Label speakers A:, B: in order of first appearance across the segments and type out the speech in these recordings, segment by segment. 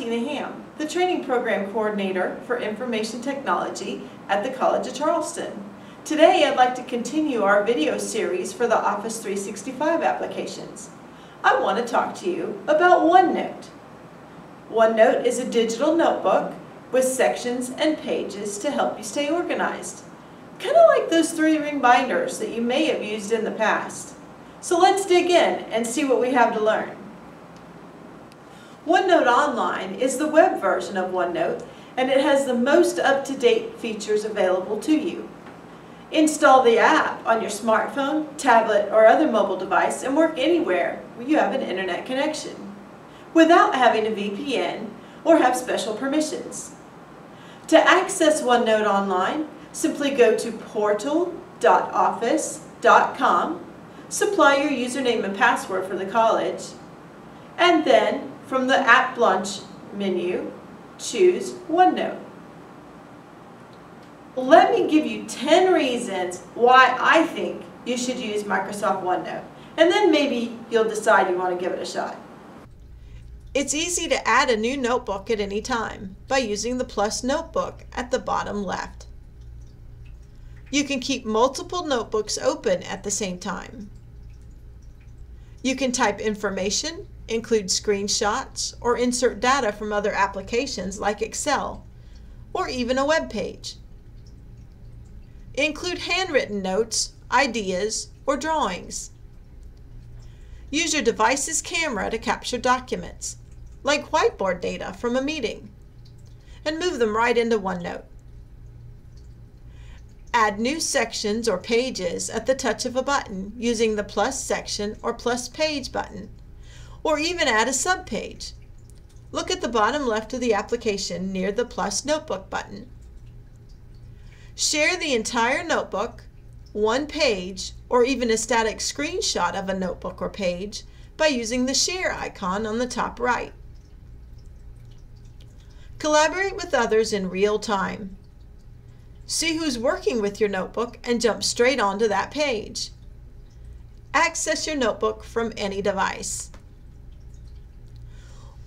A: Tina Ham, the Training Program Coordinator for Information Technology at the College of Charleston. Today I'd like to continue our video series for the Office 365 applications. I want to talk to you about OneNote. OneNote is a digital notebook with sections and pages to help you stay organized. Kind of like those 3-ring binders that you may have used in the past. So let's dig in and see what we have to learn. OneNote Online is the web version of OneNote, and it has the most up-to-date features available to you. Install the app on your smartphone, tablet, or other mobile device and work anywhere where you have an internet connection, without having a VPN or have special permissions. To access OneNote Online, simply go to portal.office.com, supply your username and password for the college, and then from the App Launch menu, choose OneNote. Let me give you 10 reasons why I think you should use Microsoft OneNote, and then maybe you'll decide you want to give it a shot. It's easy to add a new notebook at any time by using the plus notebook at the bottom left. You can keep multiple notebooks open at the same time. You can type information, include screenshots, or insert data from other applications like Excel, or even a web page. Include handwritten notes, ideas, or drawings. Use your device's camera to capture documents, like whiteboard data from a meeting, and move them right into OneNote. Add new sections or pages at the touch of a button using the plus section or plus page button, or even add a subpage. Look at the bottom left of the application near the plus notebook button. Share the entire notebook, one page, or even a static screenshot of a notebook or page by using the share icon on the top right. Collaborate with others in real time. See who's working with your notebook and jump straight onto that page. Access your notebook from any device.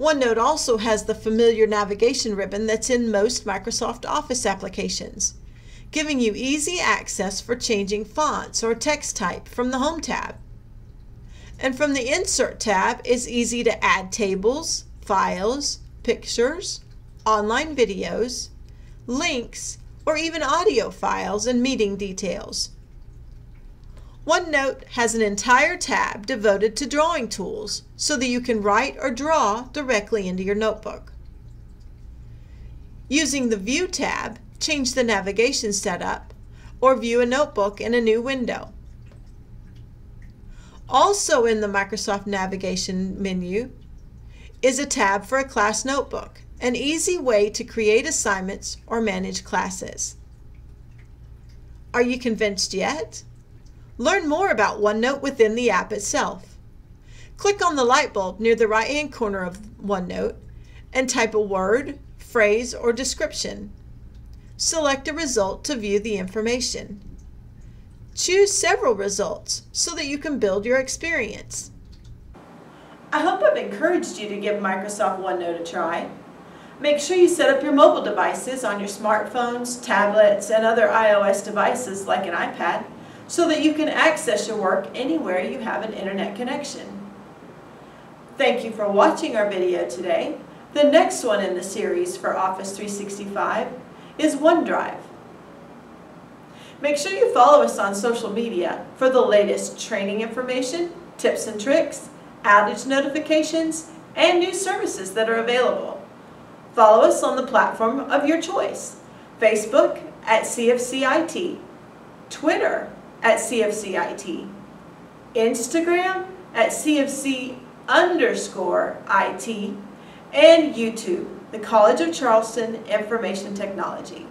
A: OneNote also has the familiar navigation ribbon that's in most Microsoft Office applications, giving you easy access for changing fonts or text type from the Home tab. And from the Insert tab, it's easy to add tables, files, pictures, online videos, links, or even audio files and meeting details. OneNote has an entire tab devoted to drawing tools so that you can write or draw directly into your notebook. Using the View tab, change the navigation setup or view a notebook in a new window. Also in the Microsoft navigation menu is a tab for a class notebook, an easy way to create assignments or manage classes. Are you convinced yet? Learn more about OneNote within the app itself. Click on the light bulb near the right-hand corner of OneNote and type a word, phrase, or description. Select a result to view the information. Choose several results so that you can build your experience. I hope I've encouraged you to give Microsoft OneNote a try. Make sure you set up your mobile devices on your smartphones, tablets, and other iOS devices like an iPad so that you can access your work anywhere you have an internet connection. Thank you for watching our video today. The next one in the series for Office 365 is OneDrive. Make sure you follow us on social media for the latest training information, tips and tricks, outage notifications, and new services that are available. Follow us on the platform of your choice: Facebook at CFCIT, Twitter at CFCIT, Instagram at CFC_IT, and YouTube, the College of Charleston Information Technology.